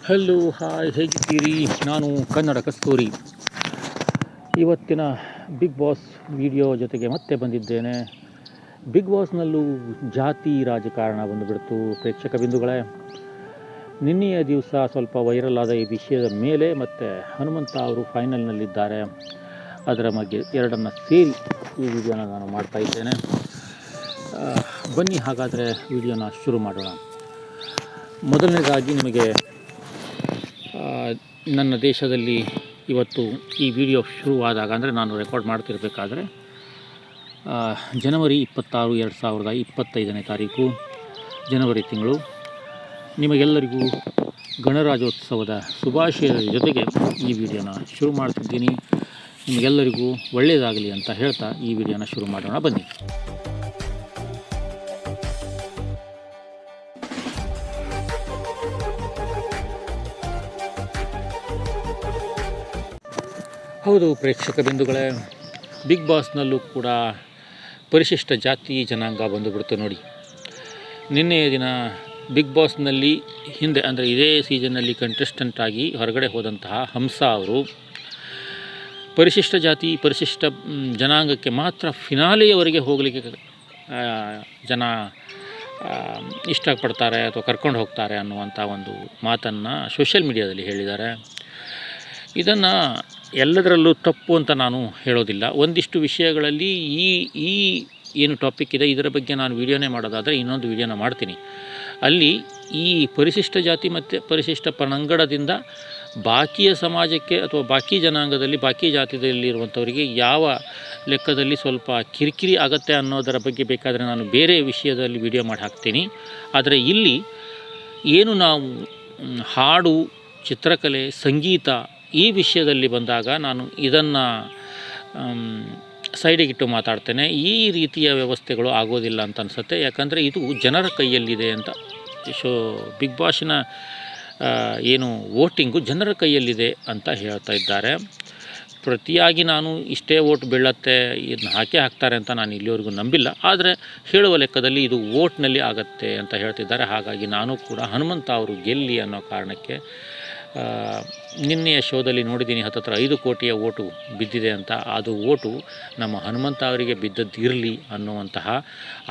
Hello hi, ಹೇಗಿದ್ದೀರಿ? ನಾನು ಕನ್ನಡ ಕಸ್ತೂರಿ. ಇವತ್ತಿನ ಬಿಗ್ ಬಾಸ್ ವಿಡಿಯೋ ಜೊತೆಗೆ ಮತ್ತೆ ಬಂದಿದ್ದೇನೆ. ಬಿಗ್ ಬಾಸ್ನಲ್ಲೂ ಜಾತಿ ರಾಜಕಾರಣ ಬಂದುಬಿಡ್ತು ಪ್ರೇಕ್ಷಕ ಬಿಂದುಗಳೇ. ನಿನ್ನೆಯ ದಿವಸ ಸ್ವಲ್ಪ ವೈರಲ್ ಆದ ಈ ವಿಷಯದ ಮೇಲೆ ಮತ್ತೆ ಹನುಮಂತ ಅವರು ಫೈನಲ್ನಲ್ಲಿದ್ದಾರೆ. ಅದರ ಬಗ್ಗೆ ಎರಡನ್ನು ಸೇರಿ ಈ ವಿಡಿಯೋನ ನಾನು ಮಾಡ್ತಾ ಇದ್ದೇನೆ. ಬನ್ನಿ ಹಾಗಾದರೆ ವಿಡಿಯೋನ ಶುರು ಮಾಡೋಣ. ಮೊದಲನೇದಾಗಿ ನಿಮಗೆ ನನ್ನ ದೇಶದಲ್ಲಿ ಇವತ್ತು ಈ ವಿಡಿಯೋ ಶುರುವಾದಾಗ, ಅಂದರೆ ನಾನು ರೆಕಾರ್ಡ್ ಮಾಡ್ತಿರಬೇಕಾದ್ರೆ ಜನವರಿ 26, 2025ನೇ ತಾರೀಕು, ಜನವರಿ ತಿಂಗಳು. ನಿಮಗೆಲ್ಲರಿಗೂ ಗಣರಾಜ್ಯೋತ್ಸವದ ಶುಭಾಶಯದ ಜೊತೆಗೆ ಈ ವಿಡಿಯೋನ ಶುರು ಮಾಡ್ತಿದ್ದೀನಿ. ನಿಮಗೆಲ್ಲರಿಗೂ ಒಳ್ಳೆಯದಾಗಲಿ ಅಂತ ಹೇಳ್ತಾ ಈ ವಿಡಿಯೋನ ಶುರು ಮಾಡೋಣ ಬನ್ನಿ. ಹೌದು ಪ್ರೇಕ್ಷಕ ಬಿಂದುಗಳೇ, ಬಿಗ್ ಬಾಸ್ನಲ್ಲೂ ಕೂಡ ಪರಿಶಿಷ್ಟ ಜಾತಿ ಜನಾಂಗ ಬಂದುಬಿಡ್ತು ನೋಡಿ. ನಿನ್ನೆಯ ದಿನ ಬಿಗ್ ಬಾಸ್ನಲ್ಲಿ ಹಿಂದೆ, ಅಂದರೆ ಇದೇ ಸೀಸನ್ನಲ್ಲಿ ಕಂಟೆಸ್ಟೆಂಟ್ ಆಗಿ ಹೊರಗಡೆ ಹೋದಂತಹ ಹಂಸ ಅವರು ಪರಿಶಿಷ್ಟ ಜಾತಿ ಪರಿಶಿಷ್ಟ ಜನಾಂಗಕ್ಕೆ ಮಾತ್ರ ಫಿನಾಲೆಯವರೆಗೆ ಹೋಗಲಿಕ್ಕೆ ಜನ ಇಷ್ಟಪಡ್ತಾರೆ ಅಥವಾ ಕರ್ಕೊಂಡು ಹೋಗ್ತಾರೆ ಅನ್ನುವಂಥ ಒಂದು ಮಾತನ್ನು ಸೋಷಿಯಲ್ ಮೀಡಿಯಾದಲ್ಲಿ ಹೇಳಿದ್ದಾರೆ. ಇದನ್ನು ಎಲ್ಲದರಲ್ಲೂ ತಪ್ಪು ಅಂತ ನಾನು ಹೇಳೋದಿಲ್ಲ. ಒಂದಿಷ್ಟು ವಿಷಯಗಳಲ್ಲಿ ಈ ಏನು ಟಾಪಿಕ್ ಇದೆ ಇದರ ಬಗ್ಗೆ ನಾನು ವಿಡಿಯೋನೇ ಮಾಡೋದಾದರೆ ಇನ್ನೊಂದು ವಿಡಿಯೋನ ಮಾಡ್ತೀನಿ. ಅಲ್ಲಿ ಈ ಪರಿಶಿಷ್ಟ ಜಾತಿ ಮತ್ತು ಪರಿಶಿಷ್ಟ ಪಂಗಡದಿಂದ ಬಾಕಿಯ ಸಮಾಜಕ್ಕೆ ಅಥವಾ ಬಾಕಿ ಜನಾಂಗದಲ್ಲಿ ಬಾಕಿ ಜಾತಿಯಲ್ಲಿರುವಂಥವರಿಗೆ ಯಾವ ಲೆಕ್ಕದಲ್ಲಿ ಸ್ವಲ್ಪ ಕಿರಿಕಿರಿ ಆಗತ್ತೆ ಅನ್ನೋದರ ಬಗ್ಗೆ ಬೇಕಾದರೆ ನಾನು ಬೇರೆ ವಿಷಯದಲ್ಲಿ ವಿಡಿಯೋ ಮಾಡಿ ಹಾಕ್ತೀನಿ. ಆದರೆ ಇಲ್ಲಿ ಏನು ನಾವು ಹಾಡು, ಚಿತ್ರಕಲೆ, ಸಂಗೀತ ಈ ವಿಷಯದಲ್ಲಿ ಬಂದಾಗ ನಾನು ಇದನ್ನು ಸೈಡಿಗಿಟ್ಟು ಮಾತಾಡ್ತೇನೆ. ಈ ರೀತಿಯ ವ್ಯವಸ್ಥೆಗಳು ಆಗೋದಿಲ್ಲ ಅಂತ ಅನಿಸುತ್ತೆ. ಯಾಕಂದರೆ ಇದು ಜನರ ಕೈಯಲ್ಲಿದೆ ಅಂತ. ಬಿಗ್ ಬಾಸ್ನ ಏನು ವೋಟಿಂಗು ಜನರ ಕೈಯಲ್ಲಿದೆ ಅಂತ ಹೇಳ್ತಾ ಇದ್ದಾರೆ. ಪ್ರತಿಯಾಗಿ ನಾನು ಇಷ್ಟೇ ವೋಟ್ ಬೀಳತ್ತೆ, ಇದನ್ನ ಹಾಕ್ತಾರೆ ಅಂತ ನಾನು ಇಲ್ಲಿವರೆಗೂ ನಂಬಿಲ್ಲ. ಆದರೆ ಹೇಳುವ ಲೆಕ್ಕದಲ್ಲಿ ಇದು ವೋಟ್ನಲ್ಲಿ ಆಗತ್ತೆ ಅಂತ ಹೇಳ್ತಿದ್ದಾರೆ. ಹಾಗಾಗಿ ನಾನು ಕೂಡ ಹನುಮಂತ ಅವರು ಗೆಲ್ಲಿ ಅನ್ನೋ ಕಾರಣಕ್ಕೆ ನಿನ್ನೆಯ ಶೋದಲ್ಲಿ ನೋಡಿದ್ದೀನಿ 5 ಕೋಟಿಯ ಓಟು ಬಿದ್ದಿದೆ ಅಂತ. ಅದು ಓಟು ನಮ್ಮ ಹನುಮಂತ ಅವರಿಗೆ ಬಿದ್ದದ್ದಿರಲಿ ಅನ್ನುವಂತಹ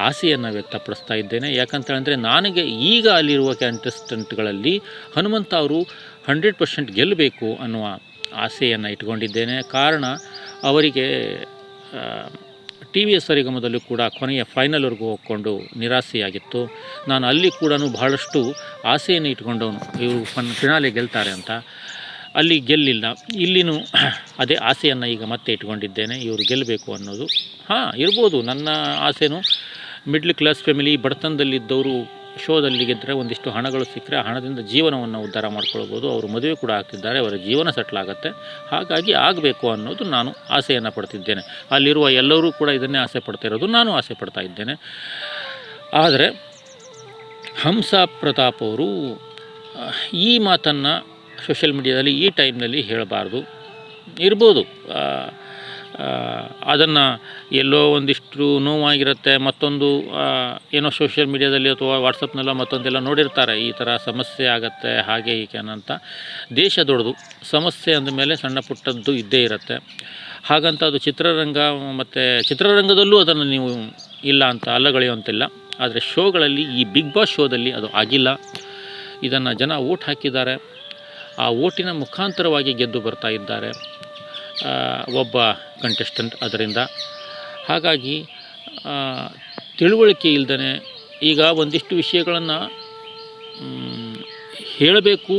ಆಸೆಯನ್ನು ವ್ಯಕ್ತಪಡಿಸ್ತಾ ಇದ್ದೇನೆ. ಯಾಕಂತೇಳಿದ್ರೆ ನನಗೆ ಈಗ ಅಲ್ಲಿರುವ ಕಂಟೆಸ್ಟೆಂಟ್ಗಳಲ್ಲಿ ಹನುಮಂತ ಅವರು 100% ಗೆಲ್ಲಬೇಕು ಅನ್ನುವ ಆಸೆಯನ್ನು ಇಟ್ಕೊಂಡಿದ್ದೇನೆ. ಕಾರಣ ಅವರಿಗೆ TVS ಸರಿಗಮದಲ್ಲೂ ಕೂಡ ಕೊನೆಯ ಫೈನಲ್ವರೆಗೂ ಹೋಗ್ಕೊಂಡು ನಿರಾಸೆಯಾಗಿತ್ತು. ನಾನು ಅಲ್ಲಿ ಕೂಡ ಬಹಳಷ್ಟು ಆಸೆಯನ್ನು ಇಟ್ಕೊಂಡವನು, ಇವರು ಫಿನಾಲೆ ಗೆಲ್ತಾರೆ ಅಂತ. ಅಲ್ಲಿ ಗೆಲ್ಲಿಲ್ಲ. ಇಲ್ಲಿನೂ ಅದೇ ಆಸೆಯನ್ನು ಈಗ ಮತ್ತೆ ಇಟ್ಕೊಂಡಿದ್ದೇನೆ, ಇವರು ಗೆಲ್ಲಬೇಕು ಅನ್ನೋದು. ಇರ್ಬೋದು, ನನ್ನ ಆಸೆನೂ ಮಿಡ್ಲ್ ಕ್ಲಾಸ್ ಫ್ಯಾಮಿಲಿ, ಬಡತನದಲ್ಲಿದ್ದವರು ಶೋದಲ್ಲಿ ಗೆದ್ದರೆ ಒಂದಿಷ್ಟು ಹಣಗಳು ಸಿಕ್ಕರೆ ಹಣದಿಂದ ಜೀವನವನ್ನು ಉದ್ಧಾರ ಮಾಡ್ಕೊಳ್ಬೋದು. ಅವರು ಮದುವೆ ಕೂಡ ಆಗ್ತಿದ್ದಾರೆ, ಅವರ ಜೀವನ ಸೆಟ್ಲ್ ಆಗುತ್ತೆ. ಹಾಗಾಗಿ ಆಗಬೇಕು ಅನ್ನೋದು ನಾನು ಆಸೆಯನ್ನು ಪಡ್ತಿದ್ದೇನೆ. ಅಲ್ಲಿರುವ ಎಲ್ಲರೂ ಕೂಡ ಇದನ್ನೇ ಆಸೆ ಪಡ್ತಾ ಇರೋದು, ನಾನು ಆಸೆ ಪಡ್ತಾ ಇದ್ದೇನೆ. ಆದರೆ ಹಂಸ ಪ್ರತಾಪ್ ಅವರು ಈ ಮಾತನ್ನು ಸೋಷಿಯಲ್ ಮೀಡಿಯಾದಲ್ಲಿ ಈ ಟೈಮ್ನಲ್ಲಿ ಹೇಳಬಾರ್ದು. ಇರ್ಬೋದು, ಅದನ್ನು ಎಲ್ಲೋ ಒಂದಿಷ್ಟು ನೋವಾಗಿರುತ್ತೆ, ಮತ್ತೊಂದು ಏನೋ ಸೋಷಿಯಲ್ ಮೀಡಿಯಾದಲ್ಲಿ ಅಥವಾ ವಾಟ್ಸಪ್ನೆಲ್ಲ ಮತ್ತೊಂದೆಲ್ಲ ನೋಡಿರ್ತಾರೆ, ಈ ಥರ ಸಮಸ್ಯೆ ಆಗುತ್ತೆ ಹಾಗೆ ಹೀಗೆ ಅಂತ. ದೇಶ ದೊಡ್ಡದು, ಸಮಸ್ಯೆ ಅಂದಮೇಲೆ ಸಣ್ಣ ಪುಟ್ಟದ್ದು ಇದ್ದೇ ಇರುತ್ತೆ. ಹಾಗಂತ ಅದು ಚಿತ್ರರಂಗದಲ್ಲೂ ಅದನ್ನು ನೀವು ಇಲ್ಲ ಅಂತ ಅಲ್ಲಗಳೆಯುವಂತಿಲ್ಲ. ಆದರೆ ಶೋಗಳಲ್ಲಿ, ಈ ಬಿಗ್ ಬಾಸ್ ಶೋದಲ್ಲಿ ಅದು ಆಗಿಲ್ಲ. ಇದನ್ನು ಜನ ವೋಟ್ ಹಾಕಿದ್ದಾರೆ, ಆ ವೋಟಿನ ಮುಖಾಂತರವಾಗಿ ಗೆದ್ದು ಬರ್ತಾ ಇದ್ದಾರೆ ಒಬ್ಬ ಕಂಟೆಸ್ಟೆಂಟ್ ಅದರಿಂದ. ಹಾಗಾಗಿ ತಿಳುವಳಿಕೆ ಇಲ್ಲದೇ ಈಗ ಒಂದಿಷ್ಟು ವಿಷಯಗಳನ್ನು ಹೇಳಬೇಕು,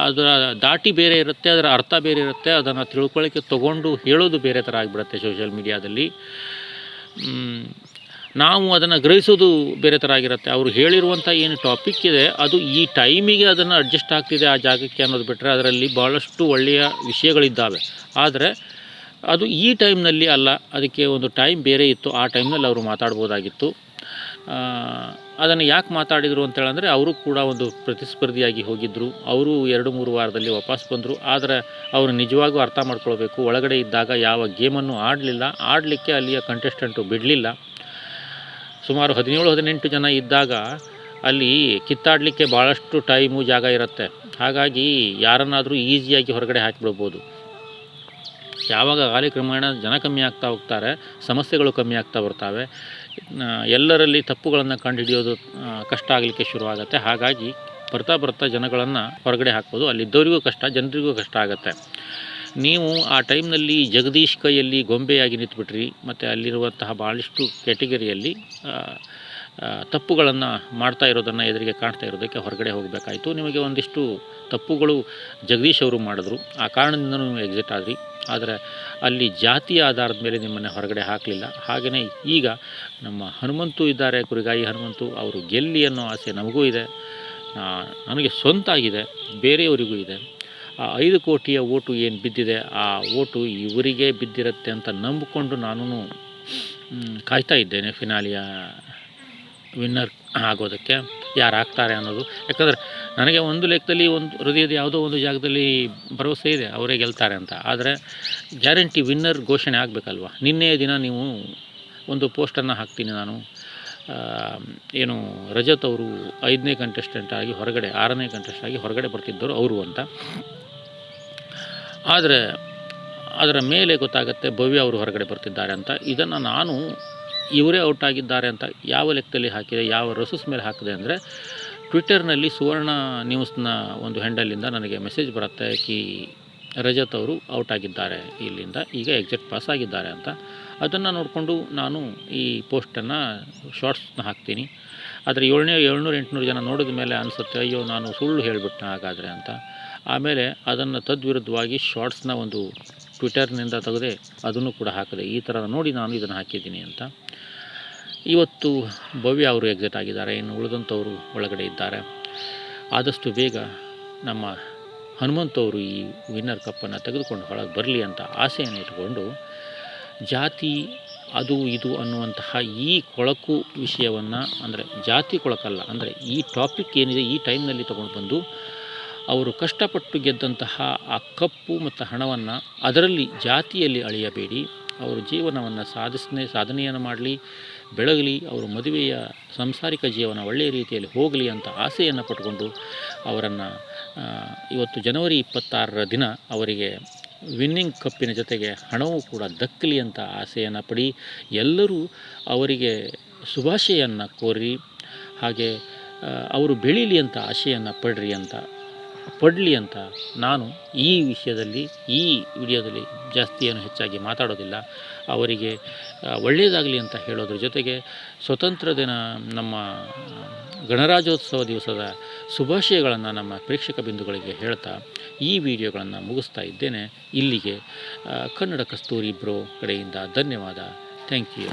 ಅದರ ದಾಟಿ ಬೇರೆ ಇರುತ್ತೆ, ಅದರ ಅರ್ಥ ಬೇರೆ ಇರುತ್ತೆ. ಅದನ್ನು ತಿಳ್ಕೊಳ್ಳೋಕ್ಕೆ ತೊಗೊಂಡು ಹೇಳೋದು ಬೇರೆ ಥರ ಆಗಿಬಿಡುತ್ತೆ ಸೋಷಿಯಲ್ ಮೀಡಿಯಾದಲ್ಲಿ. ನಾವು ಅದನ್ನು ಗ್ರಹಿಸೋದು ಬೇರೆ ಥರ ಆಗಿರುತ್ತೆ. ಅವರು ಹೇಳಿರುವಂಥ ಏನು ಟಾಪಿಕ್ ಇದೆ ಅದು ಈ ಟೈಮಿಗೆ ಅದನ್ನು ಅಡ್ಜಸ್ಟ್ ಆಗ್ತಿದೆ ಆ ಜಾಗಕ್ಕೆ ಅನ್ನೋದು ಬಿಟ್ಟರೆ ಅದರಲ್ಲಿ ಭಾಳಷ್ಟು ಒಳ್ಳೆಯ ವಿಷಯಗಳಿದ್ದಾವೆ. ಆದರೆ ಅದು ಈ ಟೈಮ್ನಲ್ಲಿ ಅಲ್ಲ, ಅದಕ್ಕೆ ಒಂದು ಟೈಮ್ ಬೇರೆ ಇತ್ತು. ಆ ಟೈಮ್ನಲ್ಲಿ ಅವರು ಮಾತಾಡ್ಬೋದಾಗಿತ್ತು. ಅದನ್ನು ಯಾಕೆ ಮಾತಾಡಿದರು ಅಂತೇಳಂದರೆ, ಅವರು ಕೂಡ ಒಂದು ಪ್ರತಿಸ್ಪರ್ಧಿಯಾಗಿ ಹೋಗಿದ್ದರು. ಅವರು 2-3 ವಾರದಲ್ಲಿ ವಾಪಸ್ ಬಂದರು. ಆದರೆ ಅವರು ನಿಜವಾಗೂ ಅರ್ಥ ಮಾಡ್ಕೊಳ್ಬೇಕು, ಒಳಗಡೆ ಇದ್ದಾಗ ಯಾವ ಗೇಮನ್ನು ಆಡಲಿಕ್ಕೆ ಅಲ್ಲಿಯ ಕಂಟೆಸ್ಟೆಂಟು ಬಿಡಲಿಲ್ಲ. ಸುಮಾರು 17-18 ಜನ ಇದ್ದಾಗ ಅಲ್ಲಿ ಕಿತ್ತಾಡಲಿಕ್ಕೆ ಭಾಳಷ್ಟು ಟೈಮು ಜಾಗ ಇರುತ್ತೆ. ಹಾಗಾಗಿ ಯಾರನ್ನಾದರೂ ಈಸಿಯಾಗಿ ಹೊರಗಡೆ ಹಾಕಿಬಿಡ್ಬೋದು. ಯಾವಾಗ ಕಾಲಕ್ರಮೇಣ ಜನ ಕಮ್ಮಿ ಆಗ್ತಾ ಹೋಗ್ತಾರೆ, ಸಮಸ್ಯೆಗಳು ಕಮ್ಮಿ ಆಗ್ತಾ ಬರ್ತಾವೆ, ಎಲ್ಲರಲ್ಲಿ ತಪ್ಪುಗಳನ್ನು ಕಂಡುಹಿಡಿಯೋದು ಕಷ್ಟ ಆಗಲಿಕ್ಕೆ ಶುರುವಾಗುತ್ತೆ. ಹಾಗಾಗಿ ಬರ್ತಾ ಜನಗಳನ್ನು ಹೊರಗಡೆ ಹಾಕ್ಬೋದು. ಅಲ್ಲಿದ್ದವರಿಗೂ ಕಷ್ಟ, ಜನರಿಗೂ ಕಷ್ಟ ಆಗುತ್ತೆ. ನೀವು ಆ ಟೈಮ್ನಲ್ಲಿ ಜಗದೀಶ್ ಕೈಯಲ್ಲಿ ಗೊಂಬೆಯಾಗಿ ನಿಂತುಬಿಟ್ರಿ, ಮತ್ತು ಅಲ್ಲಿರುವಂತಹ ಭಾಳಷ್ಟು ಕ್ಯಾಟಗರಿಯಲ್ಲಿ ತಪ್ಪುಗಳನ್ನು ಮಾಡ್ತಾ ಇರೋದನ್ನು ಎದುರಿಗೆ ಕಾಣ್ತಾ ಇರೋದಕ್ಕೆ ಹೊರಗಡೆ ಹೋಗಬೇಕಾಯಿತು. ನಿಮಗೆ ಒಂದಿಷ್ಟು ತಪ್ಪುಗಳು ಜಗದೀಶ್ ಅವರು ಮಾಡಿದ್ರು, ಆ ಕಾರಣದಿಂದ ನೀವು ಎಕ್ಸಿಟ್ ಆದ್ರಿ. ಆದರೆ ಅಲ್ಲಿ ಜಾತಿಯ ಆಧಾರದ ಮೇಲೆ ನಿಮ್ಮನ್ನು ಹೊರಗಡೆ ಹಾಕಲಿಲ್ಲ. ಹಾಗೆಯೇ ಈಗ ನಮ್ಮ ಹನುಮಂತು ಇದ್ದಾರೆ, ಕುರಿಗಾಯಿ ಹನುಮಂತು ಅವರು ಗೆಲ್ಲಿ ಅನ್ನೋ ಆಸೆ ನಮಗೂ ಇದೆ, ನನಗೆ ಸ್ವಂತ ಆಗಿದೆ, ಬೇರೆಯವರಿಗೂ ಇದೆ. ಆ 5 ಕೋಟಿಯ ಓಟು ಏನು ಬಿದ್ದಿದೆ, ಆ ಓಟು ಇವರಿಗೆ ಬಿದ್ದಿರುತ್ತೆ ಅಂತ ನಂಬಿಕೊಂಡು ನಾನು ಕಾಯ್ತಾ ಇದ್ದೇನೆ ಫಿನಾಲಿಯ ವಿನ್ನರ್ ಆಗೋದಕ್ಕೆ, ಯಾರು ಆಗ್ತಾರೆ ಅನ್ನೋದು. ಯಾಕಂದರೆ ನನಗೆ ಒಂದು ಲೆಕ್ಕದಲ್ಲಿ ಒಂದು ಹೃದಯದ ಯಾವುದೋ ಒಂದು ಜಾಗದಲ್ಲಿ ಭರವಸೆ ಇದೆ ಅವರೇ ಗೆಲ್ತಾರೆ ಅಂತ. ಆದರೆ ಗ್ಯಾರಂಟಿ ವಿನ್ನರ್ ಘೋಷಣೆ ಆಗಬೇಕಲ್ವ. ನಿನ್ನೆಯ ದಿನ ನೀವು ಒಂದು ಪೋಸ್ಟನ್ನು ಹಾಕ್ತೀನಿ ನಾನು, ಏನು ರಜತ್ ಅವರು 5ನೇ ಕಂಟೆಸ್ಟೆಂಟ್ ಆಗಿ ಹೊರಗಡೆ, 6ನೇ ಕಂಟೆಸ್ಟೆಂಟ್ ಆಗಿ ಹೊರಗಡೆ ಬರ್ತಿದ್ದರು ಅವರು ಅಂತ. ಆದರೆ ಅದರ ಮೇಲೆ ಗೊತ್ತಾಗುತ್ತೆ ಭವ್ಯ ಅವರು ಹೊರಗಡೆ ಬರ್ತಿದ್ದಾರೆ ಅಂತ. ಇದನ್ನು ನಾನು ಇವರೇ ಔಟ್ ಆಗಿದ್ದಾರೆ ಅಂತ ಯಾವ ಲೆಕ್ಕದಲ್ಲಿ ಹಾಕಿದೆ, ಯಾವ ರಸಸ್ ಮೇಲೆ ಹಾಕಿದೆ ಅಂದರೆ, ಟ್ವಿಟ್ಟರ್ನಲ್ಲಿ ಸುವರ್ಣ ನ್ಯೂಸ್ನ ಒಂದು ಹ್ಯಾಂಡಲಿಂದ ನನಗೆ ಮೆಸೇಜ್ ಬರುತ್ತೆ ಕಿ ರಜತ್ ಅವರು ಔಟ್ ಆಗಿದ್ದಾರೆ, ಇಲ್ಲಿಂದ ಈಗ ಎಕ್ಸಿಟ್ ಪಾಸ್ ಆಗಿದ್ದಾರೆ ಅಂತ. ಅದನ್ನು ನೋಡಿಕೊಂಡು ನಾನು ಈ ಪೋಸ್ಟನ್ನು ಶಾರ್ಟ್ಸ್ನ ಹಾಕ್ತೀನಿ. ಆದರೆ 700-800 ಜನ ನೋಡಿದ ಮೇಲೆ ಅನಿಸುತ್ತೆ, ಅಯ್ಯೋ ನಾನು ಸುಳ್ಳು ಹೇಳಿಬಿಟ್ಟೆ ಹಾಗಾದರೆ ಅಂತ. ಆಮೇಲೆ ಅದನ್ನು ತದ್ವಿರುದ್ಧವಾಗಿ ಶಾರ್ಟ್ಸ್ನ ಒಂದು ಟ್ವಿಟರ್ನಿಂದ ತೆಗೆದೆ ಅದನ್ನು ಕೂಡ ಹಾಕಿದೆ, ಈ ಥರ ನೋಡಿ ನಾನು ಇದನ್ನು ಹಾಕಿದ್ದೀನಿ ಅಂತ. ಇವತ್ತು ಭವ್ಯ ಅವರು ಎಕ್ಸಿಟ್ ಆಗಿದ್ದಾರೆ, ಇನ್ನು ಉಳಿದಂಥವರು ಒಳಗಡೆ ಇದ್ದಾರೆ. ಆದಷ್ಟು ಬೇಗ ನಮ್ಮ ಹನುಮಂತವರು ಈ ವಿನ್ನರ್ ಕಪ್ಪನ್ನು ತೆಗೆದುಕೊಂಡು ಹೊರಗೆ ಬರಲಿ ಅಂತ ಆಸೆಯನ್ನು ಇಟ್ಕೊಂಡು, ಜಾತಿ ಅದು ಇದು ಅನ್ನುವಂತಹ ಈ ಕೊಳಕು ವಿಷಯವನ್ನು, ಅಂದರೆ ಜಾತಿ ಕೊಳಕಲ್ಲ, ಅಂದರೆ ಈ ಟಾಪಿಕ್ ಏನಿದೆ ಈ ಟೈಮ್ನಲ್ಲಿ ತೊಗೊಂಡು ಬಂದು ಅವರು ಕಷ್ಟಪಟ್ಟು ಗೆದ್ದಂತಹ ಆ ಕಪ್ಪು ಮತ್ತು ಹಣವನ್ನು ಅದರಲ್ಲಿ ಜಾತಿಯಲ್ಲಿ ಅಳೆಯಬೇಡಿ. ಅವರು ಜೀವನವನ್ನು ಸಾಧನೆಯನ್ನು ಮಾಡಲಿ, ಬೆಳಗಲಿ, ಅವರು ಮದುವೆಯ ಸಾಂಸಾರಿಕ ಜೀವನ ಒಳ್ಳೆಯ ರೀತಿಯಲ್ಲಿ ಹೋಗಲಿ ಅಂತ ಆಸೆಯನ್ನು ಪಟ್ಕೊಂಡು ಅವರನ್ನು ಇವತ್ತು ಜನವರಿ 26ರ ದಿನ ಅವರಿಗೆ ವಿನ್ನಿಂಗ್ ಕಪ್ಪಿನ ಜೊತೆಗೆ ಹಣವೂ ಕೂಡ ದಕ್ಕಲಿ ಅಂತ ಆಸೆಯನ್ನು ಪಡಿ. ಎಲ್ಲರೂ ಅವರಿಗೆ ಶುಭಾಶಯನ್ನು ಕೋರಿ, ಹಾಗೆ ಅವರು ಬೆಳೀಲಿ ಅಂತ ಆಶೆಯನ್ನು ಪಡಲಿ ಅಂತ ನಾನು ಈ ವಿಷಯದಲ್ಲಿ, ಈ ವಿಡಿಯೋದಲ್ಲಿ ಜಾಸ್ತಿ ಏನು ಹೆಚ್ಚಾಗಿ ಮಾತಾಡೋದಿಲ್ಲ. ಅವರಿಗೆ ಒಳ್ಳೆಯದಾಗಲಿ ಅಂತ ಹೇಳೋದ್ರ ಜೊತೆಗೆ ಸ್ವತಂತ್ರ ದಿನ, ನಮ್ಮ ಗಣರಾಜ್ಯೋತ್ಸವ ದಿವಸದ ಶುಭಾಶಯಗಳನ್ನು ನಮ್ಮ ಪ್ರೇಕ್ಷಕ ಬಿಂದುಗಳಿಗೆ ಹೇಳ್ತಾ ಈ ವಿಡಿಯೋಗಳನ್ನು ಮುಗಿಸ್ತಾ ಇದ್ದೇನೆ. ಇಲ್ಲಿಗೆ ಕನ್ನಡ ಕಸ್ತೂರಿ ಬ್ರೋ ಕಡೆಯಿಂದ ಧನ್ಯವಾದ. Thank you.